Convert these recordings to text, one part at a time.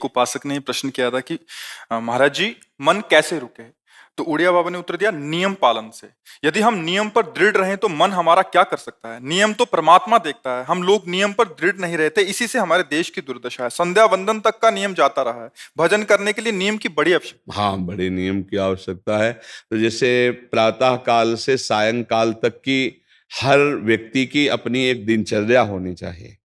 एक उपासक ने प्रश्न किया था कि महाराज जी, मन कैसे रुके? तो उड़िया बाबा ने उत्तर दिया, नियम पालन से। यदि हम नियम पर दृढ़ रहें तो मन हमारा क्या कर सकता है? नियम तो परमात्मा देखता है, हम लोग नियम पर दृढ़ नहीं रहते, इसी से हमारे देश की दुर्दशा है। संध्या वंदन तक का नियम जाता रहा है, भजन करने के लिए नियम की बड़ी आवश्यकता। हाँ, बड़े नियम की आवश्यकता है। तो जैसे प्रातः काल से सायंकाल तक की हर व्यक्ति की अपनी एक दिनचर्या होनी चाहिए।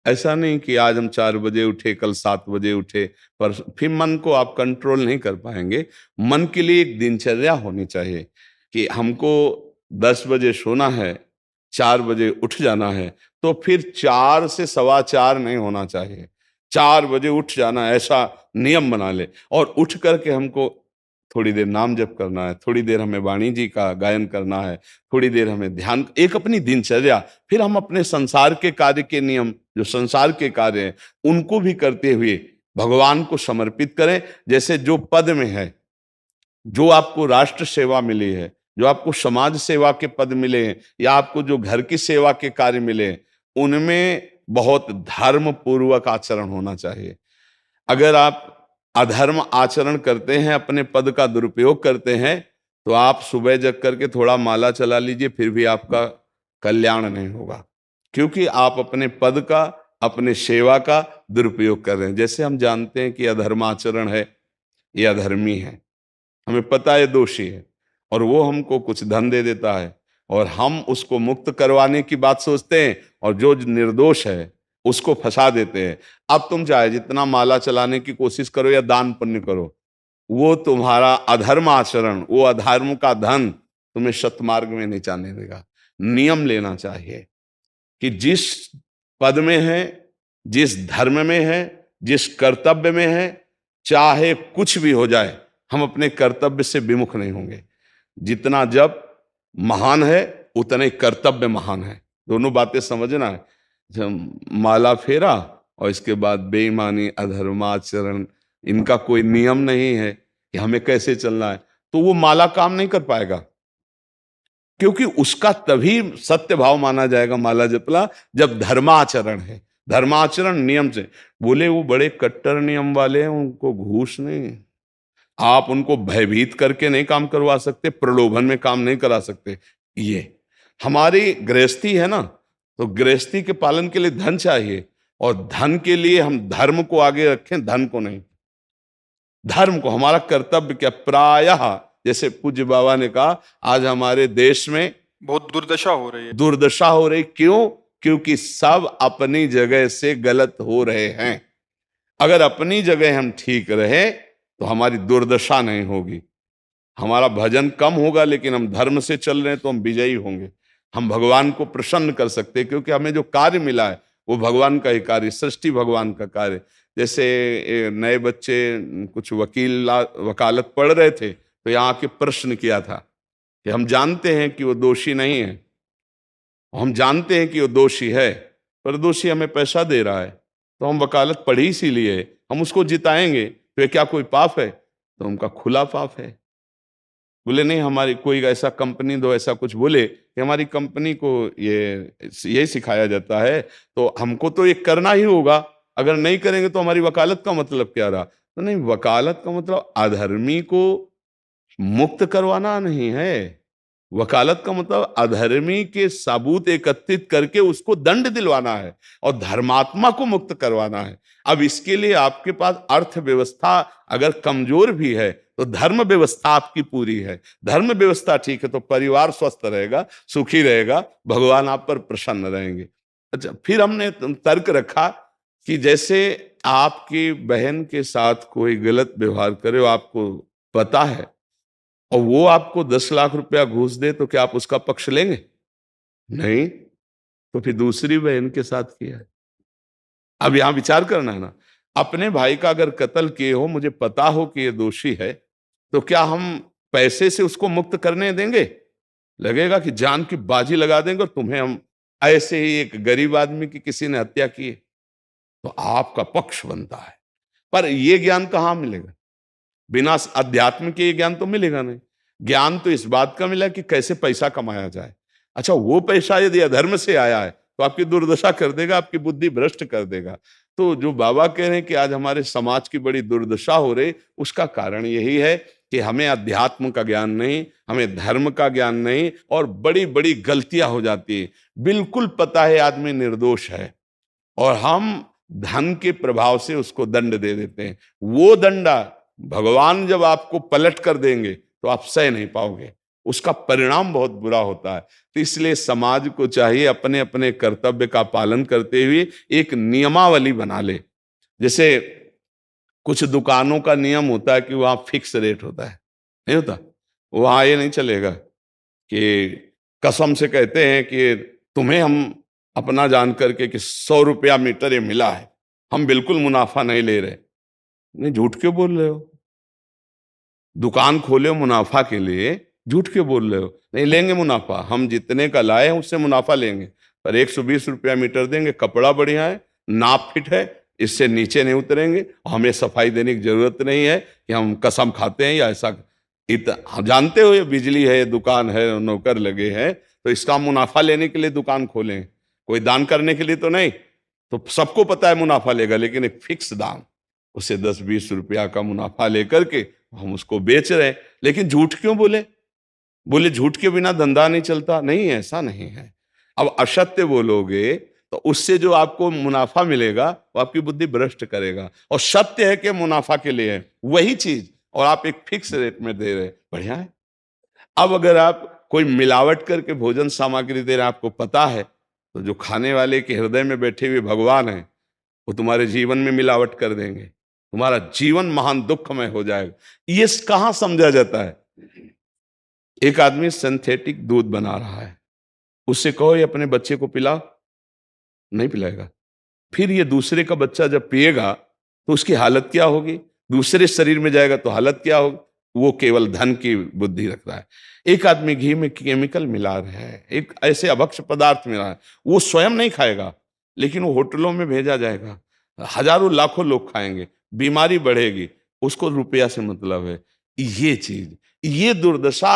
ऐसा नहीं कि आज हम 4 बजे उठे, कल 7 बजे उठे, पर फिर मन को आप कंट्रोल नहीं कर पाएंगे। मन के लिए एक दिनचर्या होनी चाहिए कि हमको 10 बजे सोना है, 4 बजे उठ जाना है, तो फिर 4 से 4:15 नहीं होना चाहिए, 4 बजे उठ जाना, ऐसा नियम बना ले। और उठ करके हमको थोड़ी देर नाम जप करना है, थोड़ी देर हमें वाणी जी का गायन करना है, थोड़ी देर हमें ध्यान, एक अपनी दिनचर्या। फिर हम अपने संसार के कार्य के नियम, जो संसार के कार्य हैं, उनको भी करते हुए भगवान को समर्पित करें। जैसे जो पद में है, जो आपको राष्ट्र सेवा मिली है, जो आपको समाज सेवा के पद मिले हैं, या आपको जो घर की सेवा के कार्य मिले हैं, उनमें बहुत धर्म पूर्वक आचरण होना चाहिए। अगर आप अधर्म आचरण करते हैं, अपने पद का दुरुपयोग करते हैं, तो आप सुबह जग करके थोड़ा माला चला लीजिए, फिर भी आपका कल्याण नहीं होगा, क्योंकि आप अपने पद का, अपने सेवा का दुरुपयोग कर रहे हैं। जैसे हम जानते हैं कि अधर्माचरण है, ये अधर्मी है, हमें पता है दोषी है, और वो हमको कुछ धन दे देता है, और हम उसको मुक्त करवाने की बात सोचते हैं, और जो निर्दोष है उसको फंसा देते हैं। अब तुम चाहे जितना माला चलाने की कोशिश करो या दान पुण्य करो, वो तुम्हारा अधर्म आचरण, वो अधर्म का धन तुम्हें सतमार्ग में नहीं जाने देगा। नियम लेना चाहिए कि जिस पद में है, जिस धर्म में है, जिस कर्तव्य में है, चाहे कुछ भी हो जाए, हम अपने कर्तव्य से विमुख नहीं होंगे। जितना जप महान है, उतने कर्तव्य महान है। दोनों बातें समझना है। जब माला फेरा और इसके बाद बेईमानी, अधर्माचरण, इनका कोई नियम नहीं है कि हमें कैसे चलना है, तो वो माला काम नहीं कर पाएगा, क्योंकि उसका तभी सत्य भाव माना जाएगा माला जपला जब धर्माचरण है। धर्माचरण नियम से। बोले वो बड़े कट्टर नियम वाले हैं, उनको घूस नहीं, आप उनको भयभीत करके नहीं काम करवा सकते, प्रलोभन में काम नहीं करा सकते। ये हमारी गृहस्थी है ना, तो गृहस्थी के पालन के लिए धन चाहिए, और धन के लिए हम धर्म को आगे रखें, धन को नहीं। धर्म को, हमारा कर्तव्य क्या, प्रायः जैसे पूज्य बाबा ने कहा, आज हमारे देश में बहुत दुर्दशा हो रही है। दुर्दशा हो रही, क्यों? क्योंकि सब अपनी जगह से गलत हो रहे हैं। अगर अपनी जगह हम ठीक रहे तो हमारी दुर्दशा नहीं होगी। हमारा भजन कम होगा, लेकिन हम धर्म से चल रहे हैं तो हम विजयी होंगे। हम भगवान को प्रसन्न कर सकते हैं, क्योंकि हमें जो कार्य मिला है वो भगवान का ही कार्य, सृष्टि भगवान का कार्य। जैसे नए बच्चे कुछ वकालत पढ़ रहे थे, तो यहाँ के प्रश्न किया था कि हम जानते हैं कि वो दोषी नहीं है, हम जानते हैं कि वो दोषी है, पर दोषी हमें पैसा दे रहा है, तो हम वकालत पढ़ी इसीलिए, हम उसको जिताएंगे, तो ये क्या कोई पाप है? तो उनका खुला पाप है। बोले नहीं, हमारी कोई ऐसा कंपनी दो, ऐसा कुछ बोले कि हमारी कंपनी को ये सिखाया जाता है, तो हमको तो ये करना ही होगा, अगर नहीं करेंगे तो हमारी वकालत का मतलब क्या रहा? तो नहीं, वकालत का मतलब अधर्मी को मुक्त करवाना नहीं है। वकालत का मतलब अधर्मी के सबूत एकत्रित करके उसको दंड दिलवाना है, और धर्मात्मा को मुक्त करवाना है। अब इसके लिए आपके पास अर्थव्यवस्था अगर कमजोर भी है, तो धर्म व्यवस्था आपकी पूरी है। धर्म व्यवस्था ठीक है तो परिवार स्वस्थ रहेगा, सुखी रहेगा, भगवान आप पर प्रसन्न रहेंगे। अच्छा, फिर हमने तर्क रखा कि जैसे आपकी बहन के साथ कोई गलत व्यवहार करे, वो आपको पता है, और वो आपको 10 लाख रुपया घूस दे, तो क्या आप उसका पक्ष लेंगे? नहीं। तो फिर दूसरी बहन के साथ किया है। अब यहां विचार करना है ना, अपने भाई का अगर कत्ल किए हो, मुझे पता हो कि ये दोषी है, तो क्या हम पैसे से उसको मुक्त करने देंगे? लगेगा कि जान की बाजी लगा देंगे, और तुम्हें हम, ऐसे ही एक गरीब आदमी की किसी ने हत्या की है, तो आपका पक्ष बनता है। पर यह ज्ञान कहां मिलेगा? बिना अध्यात्म के ये ज्ञान तो मिलेगा नहीं। ज्ञान तो इस बात का मिला कि कैसे पैसा कमाया जाए। अच्छा, वो पैसा यदि अधर्म से आया है तो आपकी दुर्दशा कर देगा, आपकी बुद्धि भ्रष्ट कर देगा। तो जो बाबा कह रहे हैं कि आज हमारे समाज की बड़ी दुर्दशा हो रही, उसका कारण यही है कि हमें अध्यात्म का ज्ञान नहीं, हमें धर्म का ज्ञान नहीं, और बड़ी बड़ी गलतियां हो जाती है। बिल्कुल पता है आदमी निर्दोष है और हम धन के प्रभाव से उसको दंड दे देते हैं। वो दंडा भगवान जब आपको पलट कर देंगे तो आप सह नहीं पाओगे, उसका परिणाम बहुत बुरा होता है। तो इसलिए समाज को चाहिए अपने अपने कर्तव्य का पालन करते हुए एक नियमावली बना ले। जैसे कुछ दुकानों का नियम होता है कि वहां फिक्स रेट होता है, नहीं होता? वहां ये नहीं चलेगा कि कसम से कहते हैं कि तुम्हें हम अपना जान करके कि 100 रुपया मीटर ये मिला है, हम बिल्कुल मुनाफा नहीं ले रहे। नहीं, झूठ क्यों बोल रहे हो? दुकान खोले हो मुनाफा के लिए, झूठ क्यों बोल रहे हो? नहीं लेंगे मुनाफा, हम जितने का लाए हैं उससे मुनाफा लेंगे, पर 120 रुपया मीटर देंगे। कपड़ा बढ़िया है, नाप फिट है, इससे नीचे नहीं उतरेंगे, हमें सफाई देने की जरूरत नहीं है कि हम कसम खाते हैं या ऐसा। हम जानते हो ये बिजली है, दुकान है, नौकर लगे हैं, तो इसका मुनाफा लेने के लिए दुकान खोलें, कोई दान करने के लिए तो नहीं। तो सबको पता है मुनाफा लेगा, लेकिन एक फिक्स दाम, उससे 10-20 रुपया का मुनाफा लेकर के हम उसको बेच रहे हैं। लेकिन झूठ क्यों बोले? बोले झूठ के बिना धंधा नहीं चलता। नहीं, ऐसा नहीं है। अब असत्य बोलोगे तो उससे जो आपको मुनाफा मिलेगा वो आपकी बुद्धि भ्रष्ट करेगा, और सत्य है कि मुनाफा के लिए है वही चीज, और आप एक फिक्स रेट में दे रहे, बढ़िया है। अब अगर आप कोई मिलावट करके भोजन सामग्री दे रहे हैं, आपको पता है, तो जो खाने वाले के हृदय में बैठे हुए भगवान हैं वो तुम्हारे जीवन में मिलावट कर देंगे, तुम्हारा जीवन महान दुखमय हो जाएगा। ये कहां समझा जाता है? एक आदमी सिंथेटिक दूध बना रहा है, उससे कहो ये अपने बच्चे को पिला, नहीं पिलाएगा। फिर ये दूसरे का बच्चा जब पिएगा तो उसकी हालत क्या होगी? दूसरे शरीर में जाएगा तो हालत क्या होगी? वो केवल धन की बुद्धि रख रहा है। एक आदमी घी में केमिकल मिला रहा है, एक ऐसे अभक्ष पदार्थ मिला है, वो स्वयं नहीं खाएगा, लेकिन वो होटलों में भेजा जाएगा, हजारों लाखों लोग खाएंगे, बीमारी बढ़ेगी, उसको रुपया से मतलब है। ये चीज, ये दुर्दशा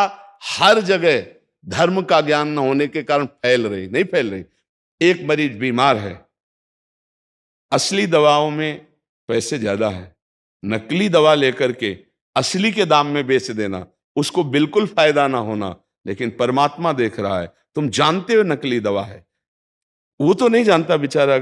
हर जगह धर्म का ज्ञान न होने के कारण फैल रही, नहीं फैल रही। एक मरीज बीमार है, असली दवाओं में पैसे ज्यादा है, नकली दवा लेकर के असली के दाम में बेच देना, उसको बिल्कुल फायदा ना होना। लेकिन परमात्मा देख रहा है, तुम जानते हो नकली दवा है, वो तो नहीं जानता बेचारा,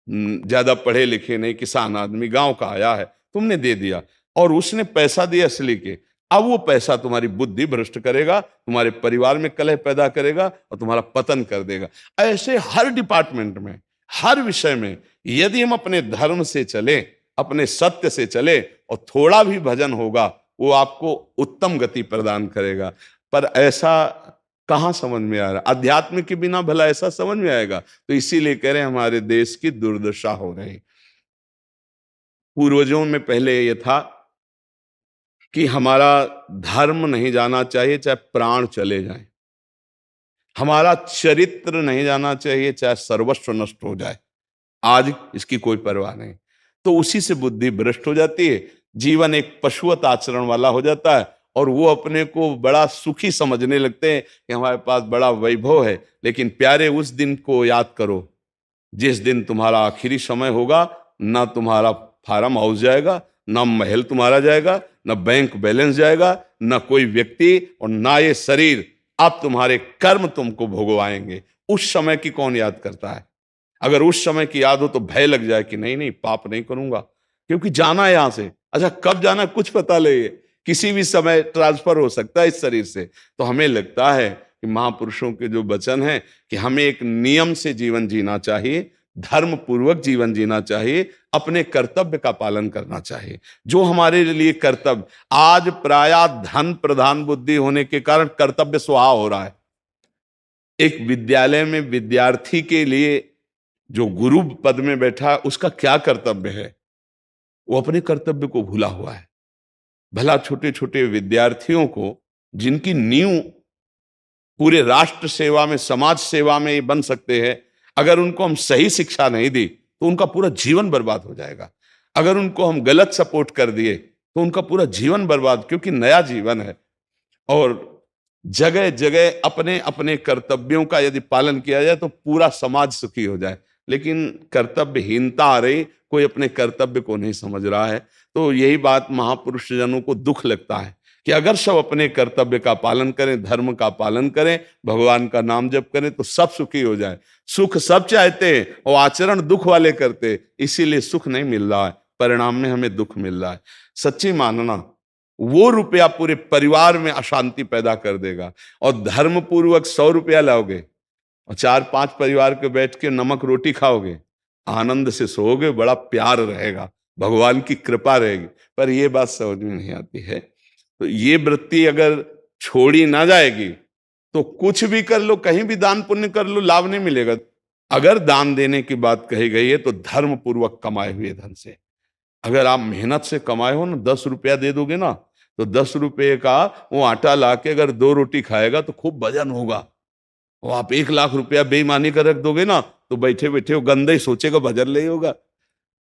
ज्यादा पढ़े लिखे नहीं, किसान आदमी गांव का आया है, तुमने दे दिया और उसने पैसा दिया असली के। अब वो पैसा तुम्हारी बुद्धि भ्रष्ट करेगा, तुम्हारे परिवार में कलह पैदा करेगा और तुम्हारा पतन कर देगा। ऐसे हर डिपार्टमेंट में, हर विषय में यदि हम अपने धर्म से चले, अपने सत्य से चले, और थोड़ा भी भजन होगा, वो आपको उत्तम गति प्रदान करेगा। पर ऐसा कहां समझ में आ रहा? अध्यात्म के बिना भला ऐसा समझ में आएगा? तो इसीलिए कह रहे हैं हमारे देश की दुर्दशा हो रही। पूर्वजों में पहले यह था कि हमारा धर्म नहीं जाना चाहिए चाहे प्राण चले जाएं, हमारा चरित्र नहीं जाना चाहिए चाहे सर्वस्व नष्ट हो जाए। आज इसकी कोई परवाह नहीं, तो उसी से बुद्धि भ्रष्ट हो जाती है, जीवन एक पशुवत आचरण वाला हो जाता है, और वो अपने को बड़ा सुखी समझने लगते हैं कि हमारे पास बड़ा वैभव है। लेकिन प्यारे, उस दिन को याद करो जिस दिन तुम्हारा आखिरी समय होगा, ना तुम्हारा फार्म हाउस जाएगा, ना महल तुम्हारा जाएगा, ना बैंक बैलेंस जाएगा, ना कोई व्यक्ति, और ना ये शरीर। अब तुम्हारे कर्म तुमको भोगवाएंगे। उस समय की कौन याद करता है? अगर उस समय की याद हो तो भय लग जाए कि नहीं नहीं, पाप नहीं करूंगा, क्योंकि जाना है यहां से। अच्छा, कब जाना कुछ पता नहीं, किसी भी समय ट्रांसफर हो सकता है इस शरीर से। तो हमें लगता है कि महापुरुषों के जो वचन है कि हमें एक नियम से जीवन जीना चाहिए, धर्म पूर्वक जीवन जीना चाहिए, अपने कर्तव्य का पालन करना चाहिए। जो हमारे लिए कर्तव्य, आज प्रायः धन प्रधान बुद्धि होने के कारण कर्तव्य स्वाहा हो रहा है। एक विद्यालय में विद्यार्थी के लिए जो गुरु पद में बैठा है, उसका क्या कर्तव्य है? वो अपने कर्तव्य को भूला हुआ है। भला छोटे छोटे विद्यार्थियों को, जिनकी नींव पूरे राष्ट्र सेवा में, समाज सेवा में ये बन सकते हैं, अगर उनको हम सही शिक्षा नहीं दी तो उनका पूरा जीवन बर्बाद हो जाएगा। अगर उनको हम गलत सपोर्ट कर दिए तो उनका पूरा जीवन बर्बाद, क्योंकि नया जीवन है। और जगह जगह अपने अपने कर्तव्यों का यदि पालन किया जाए तो पूरा समाज सुखी हो जाए। लेकिन कर्तव्यहीनता आ रही, कोई अपने कर्तव्य को नहीं समझ रहा है। तो यही बात महापुरुष जनों को दुख लगता है कि अगर सब अपने कर्तव्य का पालन करें, धर्म का पालन करें, भगवान का नाम जप करें तो सब सुखी हो जाए। सुख सब चाहते हैं और आचरण दुख वाले करते, इसीलिए सुख नहीं मिल रहा है, परिणाम में हमें दुख मिल रहा है। सच्ची मानना, वो रुपया पूरे परिवार में अशांति पैदा कर देगा। और धर्म पूर्वक 100 रुपया लाओगे और 4-5 परिवार के बैठ के नमक रोटी खाओगे, आनंद से सोओगे, बड़ा प्यार रहेगा, भगवान की कृपा रहेगी। पर ये बात समझ में नहीं आती है। तो ये वृत्ति अगर छोड़ी ना जाएगी तो कुछ भी कर लो, कहीं भी दान पुण्य कर लो, लाभ नहीं मिलेगा। अगर दान देने की बात कही गई है तो धर्म पूर्वक कमाए हुए धन से। अगर आप मेहनत से कमाए हो ना, 10 रुपया दे दोगे ना, तो 10 रुपये का वो आटा ला के अगर 2 रोटी खाएगा तो खूब वजन होगा। और आप 1 लाख रुपया बेईमानी कर रख दोगे ना, तो बैठे बैठे वो गंदा ही सोचेगा, वजन नहीं होगा।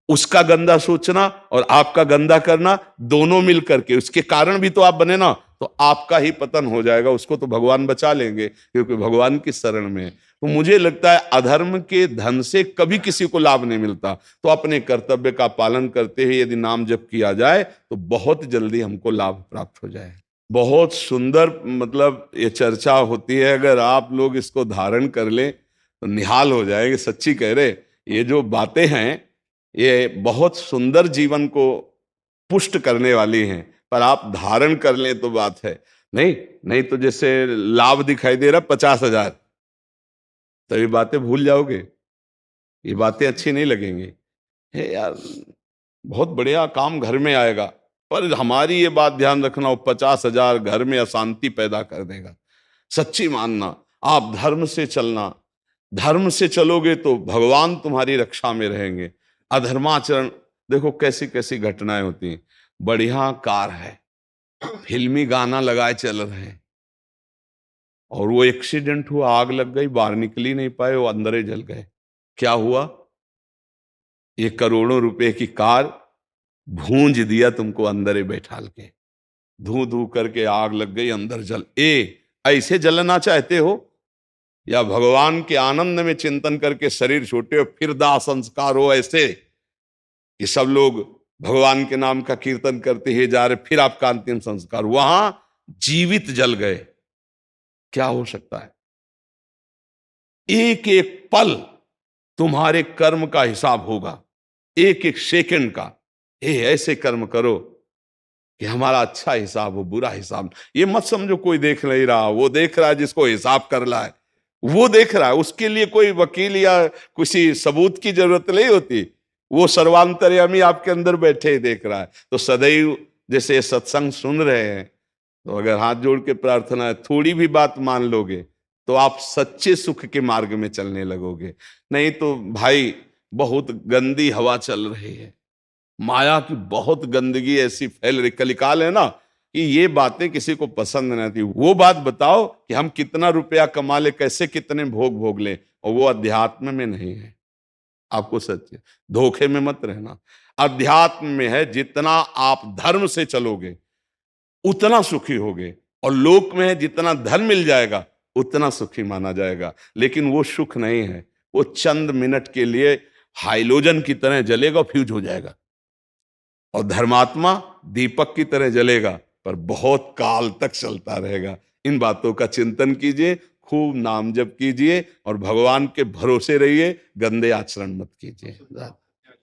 उसका गंदा सोचना और आपका गंदा करना दोनों मिल करके, उसके कारण भी तो आप बने ना, तो आपका ही पतन हो जाएगा। उसको तो भगवान बचा लेंगे क्योंकि भगवान की शरण में है। तो मुझे लगता है अधर्म के धन से कभी किसी को लाभ नहीं मिलता। तो अपने कर्तव्य का पालन करते हुए यदि नाम जप किया जाए तो बहुत जल्दी हमको लाभ प्राप्त हो जाए। बहुत सुंदर मतलब ये चर्चा होती है, अगर आप लोग इसको धारण कर लें तो निहाल हो जाएंगे। सच्ची कह रहे, ये जो बातें हैं ये बहुत सुंदर जीवन को पुष्ट करने वाली हैं, पर आप धारण कर लें तो बात है। नहीं तो जैसे लाभ दिखाई दे रहा 50,000, तो ये बातें भूल जाओगे, ये बातें अच्छी नहीं लगेंगी। हे यार, बहुत बढ़िया काम घर में आएगा, पर हमारी ये बात ध्यान रखना, वो 50,000 घर में अशांति पैदा कर देगा। सच्ची मानना, आप धर्म से चलना, धर्म से चलोगे तो भगवान तुम्हारी रक्षा में रहेंगे। अधर्माचरण, देखो कैसी कैसी घटनाएं होती हैं। बढ़िया कार है, फिल्मी गाना लगाए चल रहे हैं, और वो एक्सीडेंट हुआ, आग लग गई, बाहर निकल ही नहीं पाए, वो अंदर ही जल गए। क्या हुआ? ये करोड़ों रुपए की कार भूंज दिया तुमको अंदर ही बैठाल के, धू धू करके आग लग गई, अंदर जल। ऐसे जलना चाहते हो या भगवान के आनंद में चिंतन करके शरीर छोटे हो फिर दाह संस्कार हो, ऐसे कि सब लोग भगवान के नाम का कीर्तन करते ही जा रहे, फिर आपका अंतिम संस्कार वहां जीवित जल गए? क्या हो सकता है? एक एक पल तुम्हारे कर्म का हिसाब होगा, एक एक सेकंड का। ऐसे कर्म करो कि हमारा अच्छा हिसाब हो, बुरा हिसाब। ये मत समझो कोई देख नहीं रहा, वो देख रहा है जिसको हिसाब कर रहा है, वो देख रहा है। उसके लिए कोई वकील या किसी सबूत की जरूरत नहीं होती, वो सर्वांतर्यामी आपके अंदर बैठे ही देख रहा है। तो सदैव जैसे सत्संग सुन रहे हैं, तो अगर हाथ जोड़ के प्रार्थना है, थोड़ी भी बात मान लोगे तो आप सच्चे सुख के मार्ग में चलने लगोगे। नहीं तो भाई बहुत गंदी हवा चल रही है, माया की बहुत गंदगी ऐसी फैल रही, कलिकाल है ना, कि ये बातें किसी को पसंद नहीं आती। वो बात बताओ कि हम कितना रुपया कमा ले, कैसे कितने भोग भोग ले, और वो अध्यात्म में नहीं है। आपको सच धोखे में मत रहना, अध्यात्म में है। जितना आप धर्म से चलोगे उतना सुखी होगे, और लोक में है जितना धन मिल जाएगा उतना सुखी माना जाएगा। लेकिन वो सुख नहीं है, वो चंद मिनट के लिए हाइलोजन की तरह जलेगा, फ्यूज हो जाएगा। और धर्मात्मा दीपक की तरह जलेगा, पर बहुत काल तक चलता रहेगा। इन बातों का चिंतन कीजिए, खूब नाम जप कीजिए और भगवान के भरोसे रहिए, गंदे आचरण मत कीजिए।